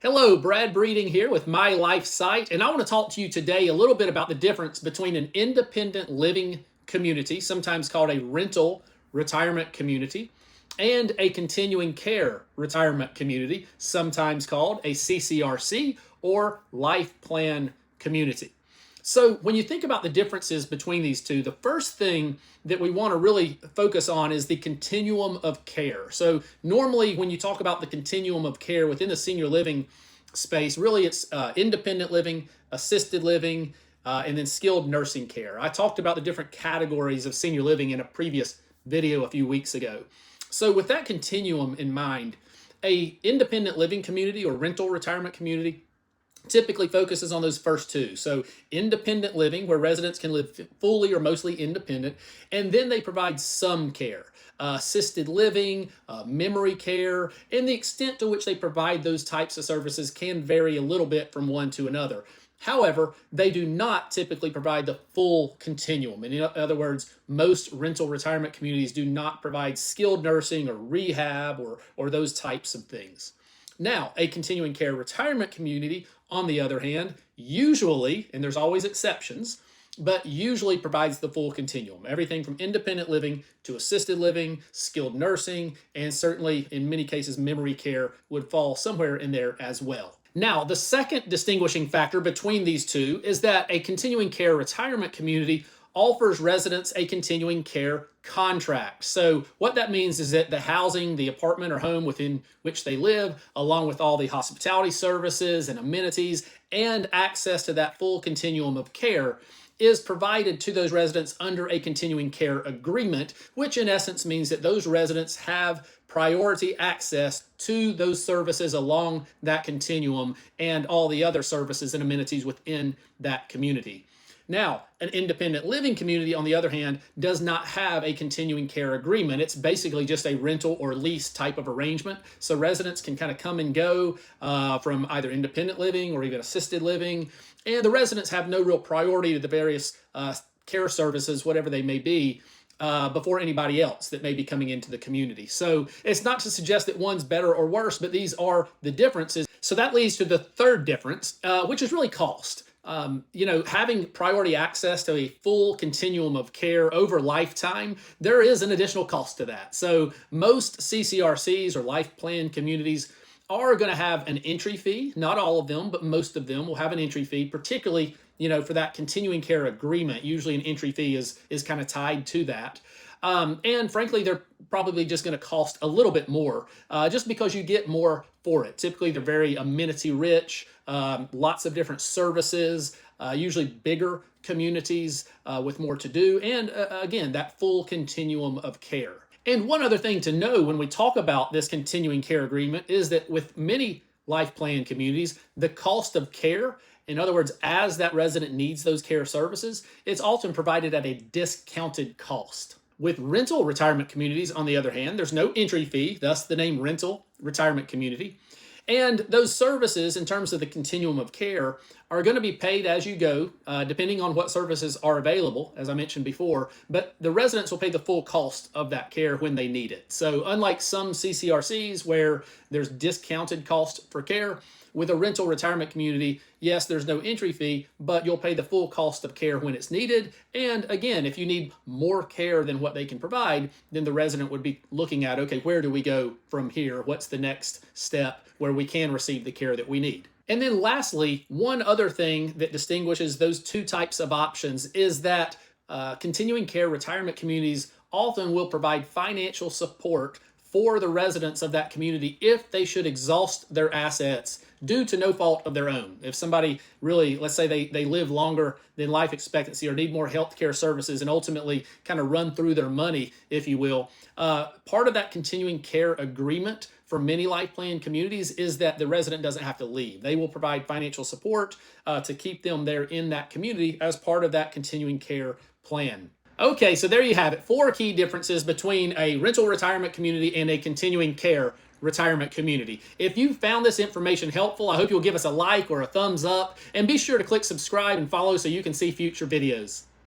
Hello, Brad Breeding here with myLifeSite, and I want to talk to you today a little bit about the difference between an independent living community, sometimes called a rental retirement community, and a continuing care retirement community, sometimes called a CCRC or life plan community. So when you think about the differences between these two, the first thing that we want to really focus on is the continuum of care. So normally when you talk about the continuum of care within the senior living space, really it's independent living, assisted living, and then skilled nursing care. I talked about the different categories of senior living in a previous video a few weeks ago. So with that continuum in mind, a independent living community or rental retirement community typically focuses on those first two. So independent living, where residents can live fully or mostly independent, and then they provide some care. Assisted living, memory care, and the extent to which they provide those types of services can vary a little bit from one to another. However, they do not typically provide the full continuum. In other words, most rental retirement communities do not provide skilled nursing or rehab or those types of things. Now, a continuing care retirement community, on the other hand, usually, and there's always exceptions, but usually provides the full continuum. Everything from independent living to assisted living, skilled nursing, and certainly in many cases, memory care would fall somewhere in there as well. Now, the second distinguishing factor between these two is that a continuing care retirement community offers residents a continuing care contract. So what that means is that the housing, the apartment or home within which they live, along with all the hospitality services and amenities and access to that full continuum of care, is provided to those residents under a continuing care agreement, which in essence means that those residents have priority access to those services along that continuum and all the other services and amenities within that community. Now, an independent living community, on the other hand, does not have a continuing care agreement. It's basically just a rental or lease type of arrangement. So residents can kind of come and go from either independent living or even assisted living. And the residents have no real priority to the various care services, whatever they may be, before anybody else that may be coming into the community. So it's not to suggest that one's better or worse, but these are the differences. So that leads to the third difference, which is really cost. Having priority access to a full continuum of care over lifetime, there is an additional cost to that. So most CCRCs or life plan communities are going to have an entry fee. Not all of them, but most of them will have an entry fee, particularly, for that continuing care agreement. Usually an entry fee is kind of tied to that. And frankly, they're probably just going to cost a little bit more just because you get more for it. Typically, they're very amenity rich, lots of different services, usually bigger communities with more to do. And again, that full continuum of care. And one other thing to know when we talk about this continuing care agreement is that with many life plan communities, the cost of care, in other words, as that resident needs those care services, it's often provided at a discounted cost. With rental retirement communities, on the other hand, there's no entry fee, thus the name rental retirement community. And those services, in terms of the continuum of care, are going to be paid as you go, depending on what services are available, as I mentioned before, but the residents will pay the full cost of that care when they need it. So unlike some CCRCs where there's discounted cost for care, with a rental retirement community, yes, there's no entry fee, but you'll pay the full cost of care when it's needed. And again, if you need more care than what they can provide, then the resident would be looking at, okay, where do we go from here? What's the next step where we can receive the care that we need? And then lastly, one other thing that distinguishes those two types of options is that continuing care retirement communities often will provide financial support for the residents of that community if they should exhaust their assets due to no fault of their own. If somebody really, let's say they live longer than life expectancy or need more health care services and ultimately kind of run through their money, if you will, part of that continuing care agreement for many life plan communities is that the resident doesn't have to leave. They will provide financial support to keep them there in that community as part of that continuing care plan. Okay, so there you have it. 4 key differences between a rental retirement community and a continuing care retirement community. If you found this information helpful, I hope you'll give us a like or a thumbs up, and be sure to click subscribe and follow so you can see future videos.